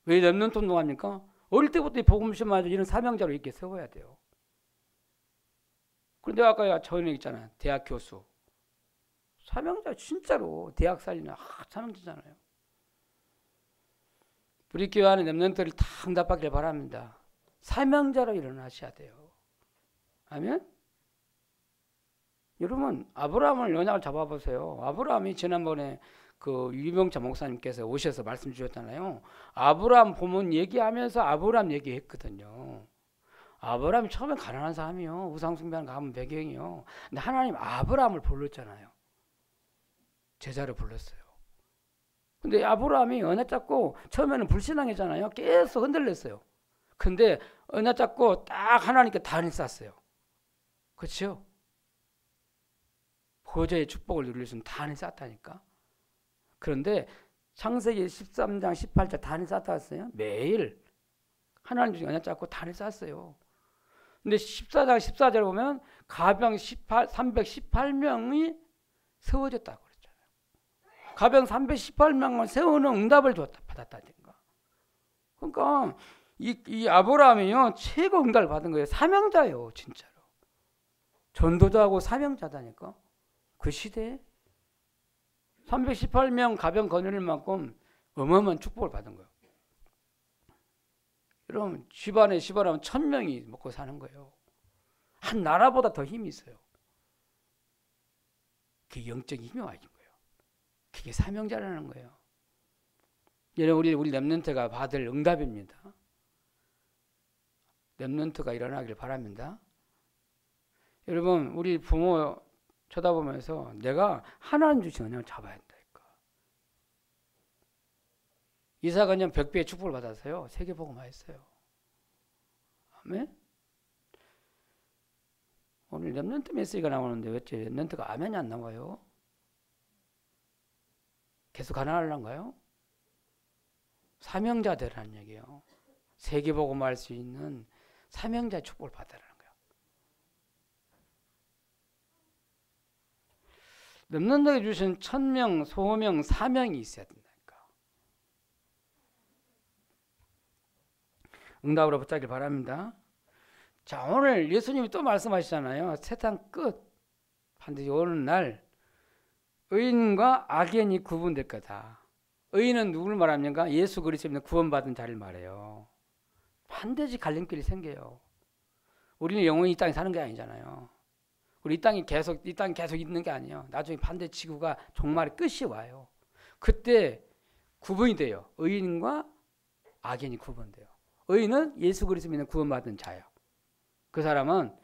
왜 렘넌트 운동합니까? 어릴 때부터 복음 심어가지고 이런 사명자로 이렇게 세워야 돼요. 그런데 아까 전에 있잖아요. 대학 교수. 사명자 진짜로 대학 살리는 사명자잖아요. 우리 교회 안에 렘넌트를 다 응답받길 바랍니다. 사명자로 일어나셔야 돼요. 아멘? 여러분 아브라함을 언약을 잡아보세요. 아브라함이 지난번에 그 유병차 목사님께서 오셔서 말씀 주셨잖아요. 아브라함 보면 얘기하면서 아브라함 얘기했거든요. 아브라함이 처음에 가난한 사람이요. 우상숭배하는 가문 배경이요. 근데 하나님 아브라함을 불렀잖아요. 제자를 불렀어요. 근데 아브라함이 언약 잡고 처음에는 불신앙이잖아요. 계속 흔들렸어요. 근데 언약 잡고 딱 하나님께 단을 쌓았어요. 그렇죠? 보좌의 축복을 누릴 수 있는 단을 쌓았다니까. 그런데 창세기 13장 18절 단을 쌓다 왔어요. 매일 하나님 중에 언약 잡고 단을 쌓았어요. 근데 14장 14절 보면 가병 318명이 세워졌다고 그랬잖아요. 가병 318명을 세우는 응답을 받았다니까. 그러니까 이 아브라함이요 최고 응답을 받은 거예요. 사명자예요, 진짜로. 전도자하고 사명자다니까. 그 시대에 318명 가병 거느릴 만큼 어마어마한 축복을 받은 거예요. 여러분 집안에 1000명이 먹고 사는 거예요. 한 나라보다 더 힘이 있어요. 그게 영적인 힘이 와있는 거예요. 그게 사명자라는 거예요. 여러분 우리 렘넌트가 받을 응답입니다. 렘넌트가 일어나길 바랍니다. 여러분 우리 부모 쳐다보면서 내가 하나님 주신 은혜를 잡아야 한다니까. 이사가 그냥 벽비의 축복을 받았어요. 세계복음 했어요. 아멘. 오늘 렘넌트 메시지가 나오는데 왜 렘넌트가 아멘이 안 나와요? 계속 가난하려는가요? 사명자 되라는 얘기예요. 세계복음 할 수 있는 사명자 축복을 받으라는 거예요. 렘넌트에게 주신 천명, 소명, 사명이 있어야 된다니까. 응답으로 붙잡길 바랍니다. 자, 오늘 예수님이 또 말씀하시잖아요. 세상 끝 반드시 오는 날 의인과 악인이 구분될 거다. 의인은 누구를 말합니까? 예수 그리스도의 구원받은 자를 말해요. 반드시 갈림길이 생겨요. 우리는 영원히 이 땅에 사는 게 아니잖아요. 우리 이 땅에 계속 있는 게 아니에요. 나중에 반드시 지구가 종말의 끝이 와요. 그때 구분이 돼요. 의인과 악인이 구분돼요. 의인은 예수 그리스도 믿는 구원받은 자예요. 그 사람은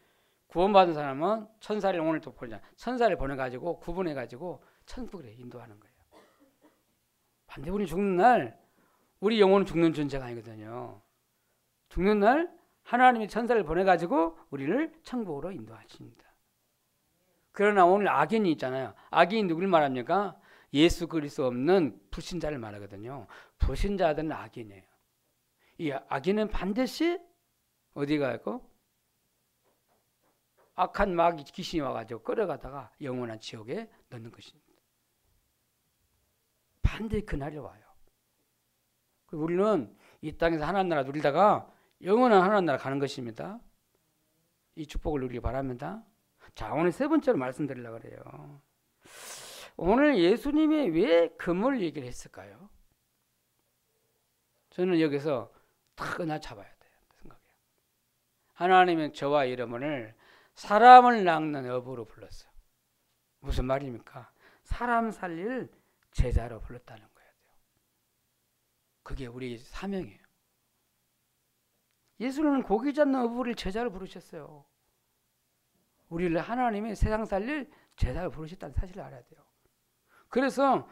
구원받은 사람은 천사를 오늘 또 보자. 천사를 보내가지고 구분해가지고 천국에 인도하는 거예요. 반대 우리 죽는 날 우리 영혼은 죽는 존재가 아니거든요. 죽는 날 하나님이 천사를 보내가지고 우리를 천국으로 인도하십니다. 그러나 오늘 악인이 있잖아요. 악인이 누굴 말합니까? 예수 그리스도 없는 불신자를 말하거든요. 불신자들은 악인이에요. 이 악인은 반드시 어디가 있고 악한 마귀 귀신이 와가지고 끌어가다가 영원한 지옥에 넣는 것입니다. 반드시 그날이 와요. 우리는 이 땅에서 하나님 나라 누리다가 영원한 하나님 나라 가는 것입니다. 이 축복을 누리기 바랍니다. 자, 오늘 세 번째로 말씀드리려고 그래요. 오늘 예수님이 왜 금을 얘기를 했을까요? 저는 여기서 딱 하나 잡아야 돼요. 생각해요. 하나님은 저와 여러분을 사람을 낚는 어부로 불렀어요. 무슨 말입니까? 사람 살릴 제자로 불렀다는 거예요. 그게 우리 사명이에요. 예수는 고기 잡는 어부를 제자로 부르셨어요. 우리를 하나님이 세상 살릴 제자로 부르셨다는 사실을 알아야 돼요. 그래서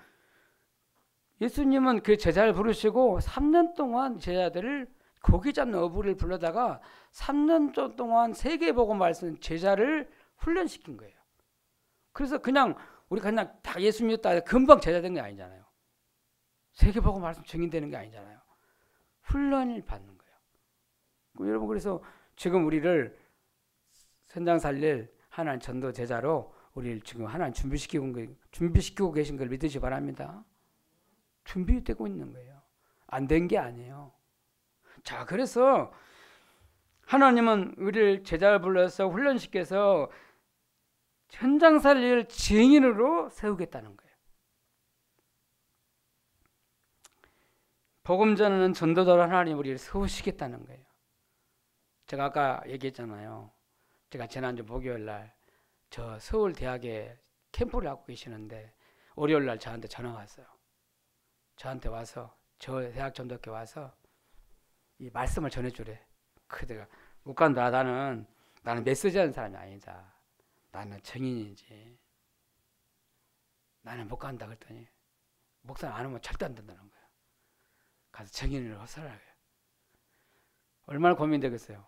예수님은 그 제자를 부르시고 3년 동안 제자들을 고기 잡는 어부를 불러다가 3년 동안 세계복음 말씀 제자를 훈련시킨 거예요. 그래서 그냥 우리 그냥 다 예수 믿었다 금방 제자 된 게 아니잖아요. 세계복음 말씀 증인되는 게 아니잖아요. 훈련을 받는 거예요. 여러분 그래서 지금 우리를 현장 살릴 하나님 전도 제자로 우리를 지금 하나님 준비시키고 계신 걸 믿으시 바랍니다. 준비되고 있는 거예요. 안 된 게 아니에요. 자, 그래서 하나님은 우리를 제자를 불러서 훈련시켜서 현장 살릴 증인으로 세우겠다는 거예요. 복음 전하는 전도자로 하나님 우리를 세우시겠다는 거예요. 제가 아까 얘기했잖아요. 제가 지난주 목요일 날 저 서울대학에 캠프를 하고 계시는데 월요일 날 저한테 전화가 왔어요. 저한테 와서 저 대학 전도학교 와서 이 말씀을 전해주래. 그대가 못 간다. 나는 메시지하는 사람이 아니다. 나는 증인이지. 나는 못 간다 그랬더니 목사님 안 오면 절대 안 된다는 거예요. 가서 증인을 허설하게. 얼마나 고민되겠어요.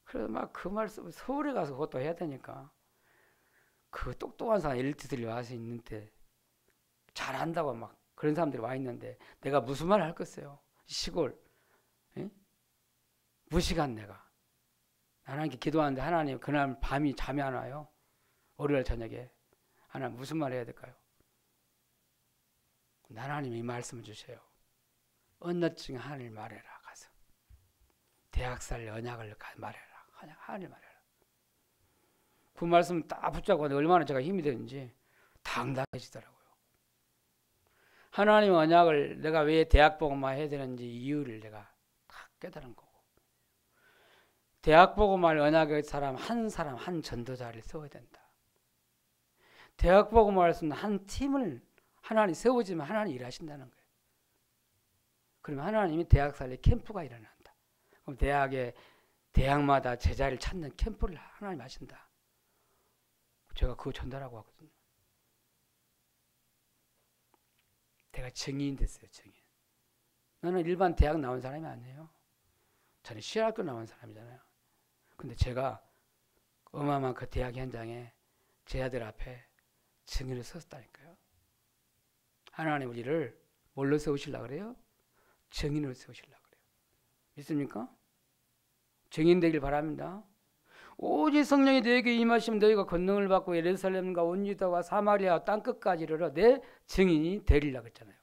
그래서 막 그 말씀 서울에 가서 그것도 해야 되니까 그 똑똑한 사람 엘리트들이 와서 있는데 잘한다고 막 그런 사람들이 와 있는데 내가 무슨 말을 할 것이에요. 시골 에? 무식한 내가 하나님께 기도하는데 하나님 그날 밤이 잠이 안 와요. 월요일 저녁에 하나님 무슨 말 해야 될까요? 하나님이 이 말씀을 주세요. 언어증 하나님 말해라. 가서 대학살 언약을 말해라. 하나님 말해라. 그 말씀 딱 붙잡고 얼마나 제가 힘이 되는지 당당해지더라고요. 하나님의 언약을 내가 왜 대학복음화 해야 되는지 이유를 내가 딱 깨달은 거고 대학복음화를 언약의 사람 한 전도자를 세워야 된다. 대학복음화를 쓰는 한 팀을 하나님 세우지만 하나님 일하신다는 거예요. 그러면 하나님이 대학 살리 캠프가 일어난다. 그럼 대학마다 제자를 찾는 캠프를 하나님 하신다. 제가 그거 전달하고 왔거든요. 내가 증인 됐어요. 증인. 나는 일반 대학 나온 사람이 아니에요. 저는 신학교 나온 사람이잖아요. 근데 제가 어마어마한 그 대학 현장에 제 아들 앞에 증인을 섰다니까요. 하나님 우리를 뭘로 세우시려고 그래요? 증인으로 세우시려고 그래요. 믿습니까? 증인 되길 바랍니다. 오직 성령이 너에게 임하시면 너희가 권능을 받고 예루살렘과 온 유다와 사마리아 땅끝까지 이르러 내 증인이 되리라고 했잖아요.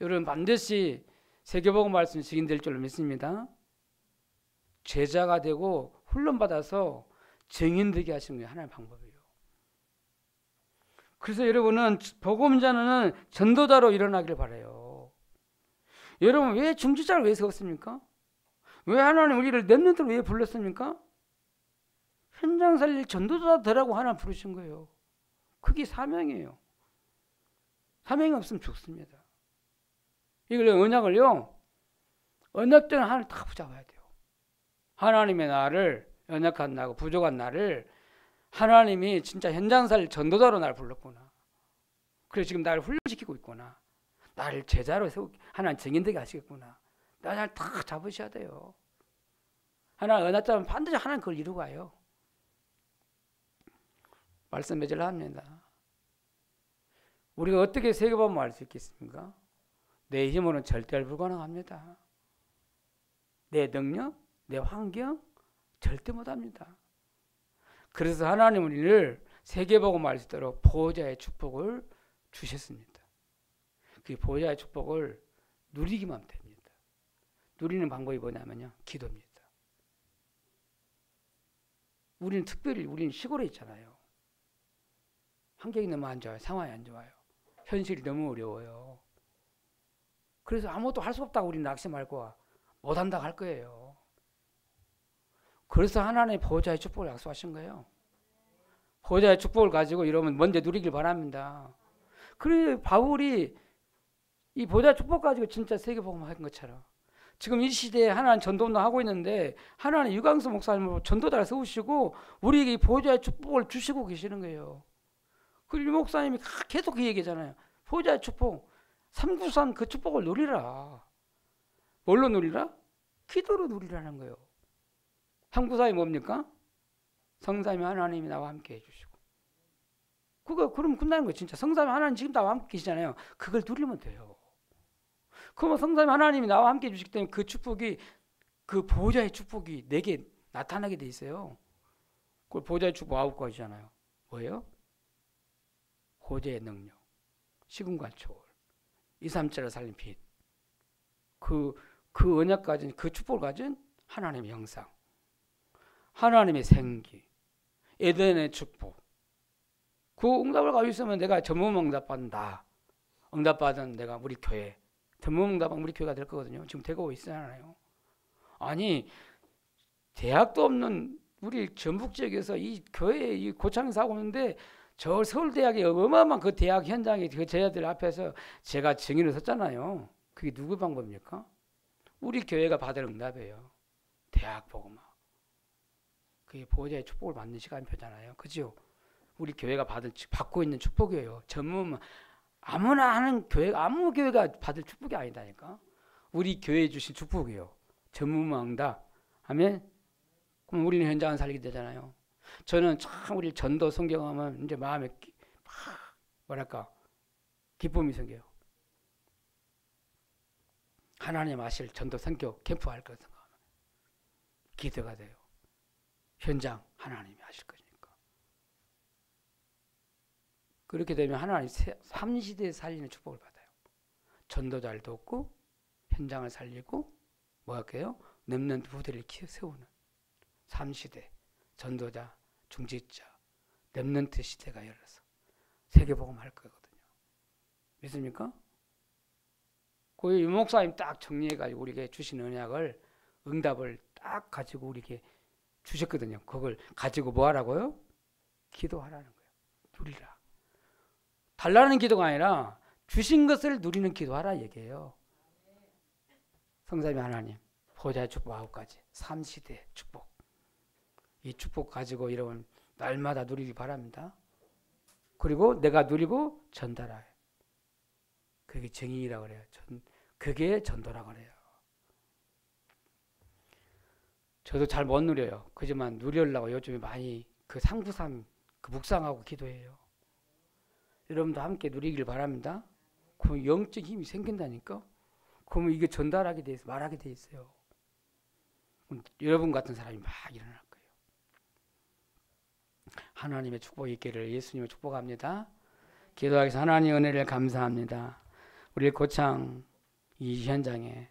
여러분 반드시 세계복음 말씀 증인 될 줄로 믿습니다. 제자가 되고 훈련받아서 증인 되게 하시는 게 하나의 방법이에요. 그래서 여러분은 복음 전하는 전도자로 일어나길 바라요. 여러분 왜 중지자를 왜 세웠습니까? 왜 하나님 우리를 렘넌트로 왜 불렀습니까? 현장 살릴 전도자 되라고 하나 부르신 거예요. 그게 사명이에요. 사명이 없으면 죽습니다. 이걸 언약을요. 언약된 하나를 다 붙잡아야 돼요. 하나님의 나를 연약한 나고 부족한 나를 하나님이 진짜 현장 살릴 전도자로 나를 불렀구나. 그래서 지금 나를 훈련시키고 있구나. 나를 제자로 세우고 하나님 증인되게 하시겠구나. 나를 다 잡으셔야 돼요. 하나님 언약 잡으면 반드시 하나님 그걸 이루고 가요. 말씀 맺으려 합니다. 우리가 어떻게 세계복음을 알 수 있겠습니까? 내 힘으로는 절대 불가능합니다. 내 능력, 내 환경 절대 못합니다. 그래서 하나님은 우리를 세계복음을 알 수 있도록 보호자의 축복을 주셨습니다. 그 보호자의 축복을 누리기만 하면 됩니다. 누리는 방법이 뭐냐면요. 기도입니다. 우리는 특별히 우리는 시골에 있잖아요. 환경이 너무 안 좋아요. 상황이 안 좋아요. 현실이 너무 어려워요. 그래서 아무것도 할 수 없다고 우리는 낙심하고 못한다고 할 거예요. 그래서 하나님의 보호자의 축복을 약속하신 거예요. 보호자의 축복을 가지고 여러분 먼저 누리길 바랍니다. 그래서 바울이 이 보호자의 축복 가지고 진짜 세계복음을 한 것처럼 지금 이 시대에 하나님 전도운동 하고 있는데 하나님 유광수 목사님으로 전도자를 세우시고 우리에게 이 보호자의 축복을 주시고 계시는 거예요. 그리고 유 목사님이 계속 그 얘기잖아요. 보호자의 축복, 393 그 축복을 누리라. 뭘로 누리라? 기도로 누리라는 거예요. 393이 뭡니까? 성삼위 하나님이 나와 함께 해주시고. 그럼 끝나는 거예요. 진짜 성삼위 하나님 지금 나와 함께 계시잖아요. 그걸 누리면 돼요. 그러면 성삼위 하나님이 나와 함께 해주시기 때문에 그 축복이 그 보호자의 축복이 내게 나타나게 돼 있어요. 그 보호자의 축복 9가지잖아요. 뭐예요? 호재의 능력, 시군과 초월, 2, 3절을 살린 빛. 그 언약 가진, 그 축복을 가진 하나님의 형상, 하나님의 생기, 에덴의 축복. 그 응답을 가지고 있으면 내가 전문 응답받는다. 응답받은 내가 우리 교회, 전문 응답은 우리 교회가 될 거거든요. 지금 되고 있잖아요. 아니, 대학도 없는 우리 전북 지역에서 이 교회에 이 고창에서 하고 있는데 저 서울대학의 어마어마한 그 대학 현장에 그 제자들 앞에서 제가 증인을 섰잖아요. 그게 누구 방법입니까? 우리 교회가 받을 응답이에요. 대학 복음화. 그게 보호자의 축복을 받는 시간표잖아요. 그죠? 우리 교회가 받고 있는 축복이에요. 전문 아무나 하는 교회, 아무 교회가 받을 축복이 아니다니까. 우리 교회에 주신 축복이에요. 전문만 응답 하면 그럼 우리는 현장을 살게 되잖아요. 저는 참 우리 전도 성경하면 이제 마음에 뭐랄까 기쁨이 생겨요. 하나님 아실 전도 성교 캠프 할 것 생각하면 기대가 돼요. 현장 하나님이 하실 거니까. 그렇게 되면 하나님 3시대에 살리는 축복을 받아요. 전도자를 돕고 현장을 살리고 뭐 할게요? 렘넌트 부대를 세우는 3시대 전도자, 중직자, 렘넌트 시대가 열려서 세계복음 할 거거든요. 믿습니까? 그 유목사님 딱 정리해가지고 우리에게 주신 언약을 응답을 딱 가지고 우리에게 주셨거든요. 그걸 가지고 뭐 하라고요? 기도하라는 거예요. 누리라. 달라는 기도가 아니라 주신 것을 누리는 기도하라 얘기해요. 성삼위 하나님 보좌의 축복 9가지 3시대 축복, 이 축복 가지고 여러분 날마다 누리기 바랍니다. 그리고 내가 누리고 전달해요. 그게 정의라고 그래요. 그게 전도라고 그래요. 저도 잘 못 누려요. 그지만 누리려고 요즘에 많이 그 상부삼 그 묵상하고 기도해요. 여러분도 함께 누리길 바랍니다. 그럼 영적 힘이 생긴다니까. 그러면 이게 전달하게 돼 있어, 말하게 돼 있어요. 여러분 같은 사람이 막 일어날 거예요. 하나님의 축복이 있기를 예수님을 축복합니다. 기도하기 위해서 하나님 은혜를 감사합니다. 우리 고창 이 현장에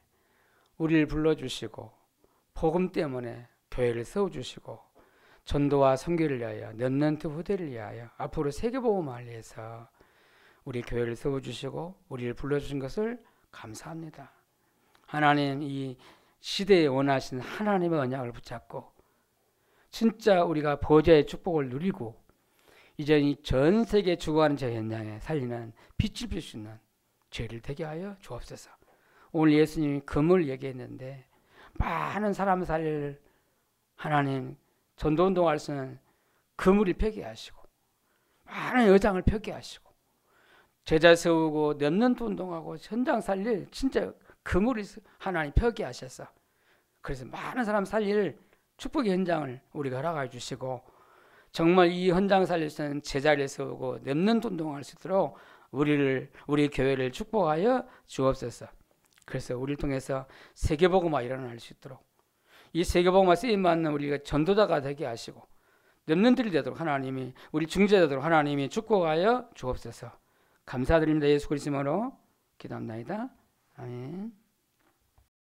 우리를 불러주시고 복음 때문에 교회를 세워주시고 전도와 선교를 위하여 렘넌트 후대를 위하여 앞으로 세계복음을 위해서 우리 교회를 세워주시고 우리를 불러주신 것을 감사합니다. 하나님 이 시대에 원하신 하나님의 언약을 붙잡고 진짜 우리가 보좌의 축복을 누리고 이제 이 전 세계 죽어가는 저 현장에 살리는 빛을 빌 수 있는 죄를 되게 하여 주옵소서. 오늘 예수님이 금을 얘기했는데 많은 사람 살릴 하나님 전도운동할 수 있는 그물이 펴게 하시고 많은 여장을 펴게 하시고 제자 세우고 렘넌트 운동하고 현장 살릴 진짜 그물이 하나님 펴게 하셔서 그래서 많은 사람 살릴 축복의 현장을 우리가 허락해 주시고 정말 이 현장 살릴 수 있는 제자를 세우고 렘넌트 운동할 수 있도록 우리 교회를 축복하여 주옵소서. 그래서 우리를 통해서 세계복음화 일어날 수 있도록 이 세계복음화 쓰임받는 우리가 전도자가 되게 하시고 렘넌트들이 되도록 하나님이 우리 중재자 되도록 하나님이 축복하여 주옵소서. 감사드립니다. 예수 그리스도로 기도합니다. 아멘.